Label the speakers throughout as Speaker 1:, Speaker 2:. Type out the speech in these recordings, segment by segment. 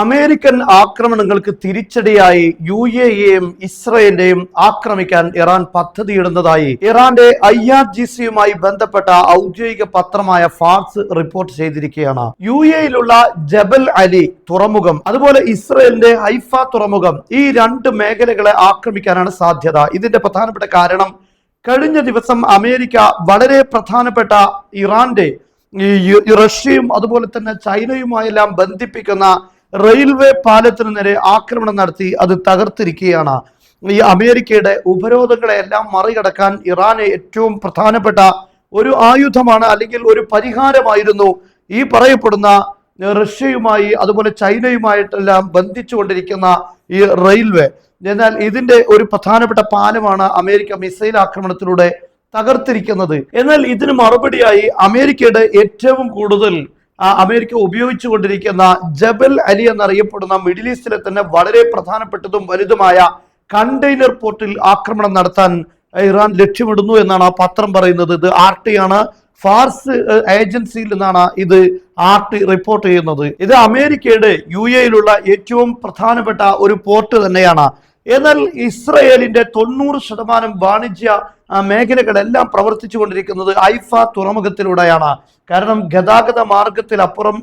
Speaker 1: American ആക്രമണങ്ങൾക്ക് തിരിച്ചടിയായി UAEയും ഇസ്രയേലിനെയും ആക്രമിക്കാൻ ഇറാൻ പദ്ധതിയിടുന്നതായി ഇറാന്റെ IRGCയുമായി ബന്ധപ്പെട്ട ഔദ്യോഗിക പത്രമായ ഫാർസ് റിപ്പോർട്ട് ചെയ്തിരിക്കുകയാണ്. UAEയിലുള്ള ജബൽ അലി തുറമുഖം, അതുപോലെ ഇസ്രയേലിന്റെ ഹൈഫ തുറമുഖം, ഈ രണ്ട് മേഖലകളെ ആക്രമിക്കാനാണ് സാധ്യത. ഇതിന്റെ പ്രധാനപ്പെട്ട കാരണം, കഴിഞ്ഞ ദിവസം അമേരിക്ക വളരെ പ്രധാനപ്പെട്ട ഇറാന്റെ റഷ്യയും അതുപോലെ തന്നെ ചൈനയുമായെല്ലാം ബന്ധിപ്പിക്കുന്ന റെയിൽവേ പാലത്തിന് നേരെ ആക്രമണം നടത്തി അത് തകർത്തിരിക്കുകയാണ്. ഈ അമേരിക്കയുടെ ഉപരോധങ്ങളെല്ലാം മറികടക്കാൻ ഇറാന് ഏറ്റവും പ്രധാനപ്പെട്ട ഒരു ആയുധമാണ്, അല്ലെങ്കിൽ ഒരു പരിഹാരമായിരുന്നു ഈ പറയപ്പെടുന്ന റഷ്യയുമായി അതുപോലെ ചൈനയുമായിട്ടെല്ലാം ബന്ധിച്ചുകൊണ്ടിരിക്കുന്ന ഈ റെയിൽവേ. എന്നാൽ ഇതിന്റെ ഒരു പ്രധാനപ്പെട്ട പാലമാണ് അമേരിക്ക മിസൈൽ ആക്രമണത്തിലൂടെ തകർത്തിരിക്കുന്നത്. എന്നാൽ ഇതിന് മറുപടിയായി അമേരിക്കയുടെ ഏറ്റവും കൂടുതൽ അമേരിക്ക ഉപയോഗിച്ചു കൊണ്ടിരിക്കുന്ന ജബൽ അലി എന്നറിയപ്പെടുന്ന മിഡിൽ ഈസ്റ്റിലെ തന്നെ വളരെ പ്രധാനപ്പെട്ടതും വലുതുമായ കണ്ടെയ്നർ പോർട്ടിൽ ആക്രമണം നടത്താൻ ഇറാൻ ലക്ഷ്യമിടുന്നു എന്നാണ് ആ പത്രം പറയുന്നത്. ഇത് RT ആണ്, ഫാർസ് ഏജൻസിയിൽ നിന്നാണ് ഇത് RT റിപ്പോർട്ട് ചെയ്യുന്നത്. ഇത് അമേരിക്കയുടെ UAEയിലുള്ള ഏറ്റവും പ്രധാനപ്പെട്ട ഒരു പോർട്ട് തന്നെയാണ്. എന്നാൽ ഇസ്രയേലിന്റെ 90% വാണിജ്യ മേഖലകളെല്ലാം പ്രവർത്തിച്ചു കൊണ്ടിരിക്കുന്നത് ഹൈഫ തുറമുഖത്തിലൂടെയാണ്. കാരണം ഗതാഗത മാർഗത്തിലപ്പുറം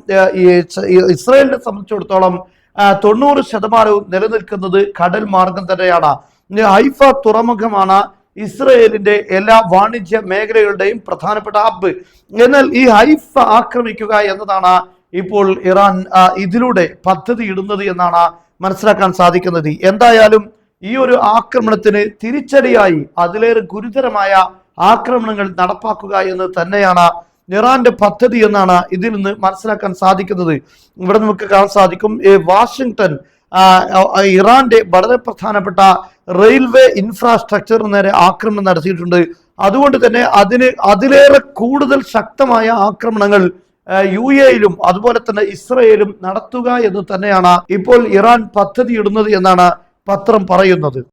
Speaker 1: ഇസ്രയേലിനെ സംബന്ധിച്ചിടത്തോളം 90% നിലനിൽക്കുന്നത് കടൽ മാർഗം തന്നെയാണ്. ഹൈഫ തുറമുഖമാണ് ഇസ്രയേലിന്റെ എല്ലാ വാണിജ്യ മേഖലകളുടെയും പ്രധാനപ്പെട്ട ഹബ്ബ്. എന്നാൽ ഈ ഹൈഫ ആക്രമിക്കുക എന്നതാണ് ഇപ്പോൾ ഇറാൻ ഇതിലൂടെ പദ്ധതി ഇടുന്നത് എന്നാണ് മനസ്സിലാക്കാൻ സാധിക്കുന്നത്. എന്തായാലും ഈ ഒരു ആക്രമണത്തിന് തിരിച്ചടിയായി അതിലേറെ ഗുരുതരമായ ആക്രമണങ്ങൾ നടപ്പാക്കുക എന്ന് തന്നെയാണ് ഇറാന്റെ പദ്ധതി എന്നാണ് ഇതിൽ നിന്ന് മനസ്സിലാക്കാൻ സാധിക്കുന്നത്. ഇവിടെ നമുക്ക് കാണാൻ സാധിക്കും, വാഷിംഗ്ടൺ ഇറാന്റെ വളരെ പ്രധാനപ്പെട്ട റെയിൽവേ ഇൻഫ്രാസ്ട്രക്ചറിന് നേരെ ആക്രമണം നടത്തിയിട്ടുണ്ട്. അതുകൊണ്ട് തന്നെ അതിലേറെ കൂടുതൽ ശക്തമായ ആക്രമണങ്ങൾ UAEയിലും അതുപോലെ തന്നെ ഇസ്രയേലും നടത്തുക എന്ന് തന്നെയാണ് ഇപ്പോൾ ഇറാൻ പദ്ധതി ഇടുന്നത് എന്നാണ് പത്രം പറയുന്നത്.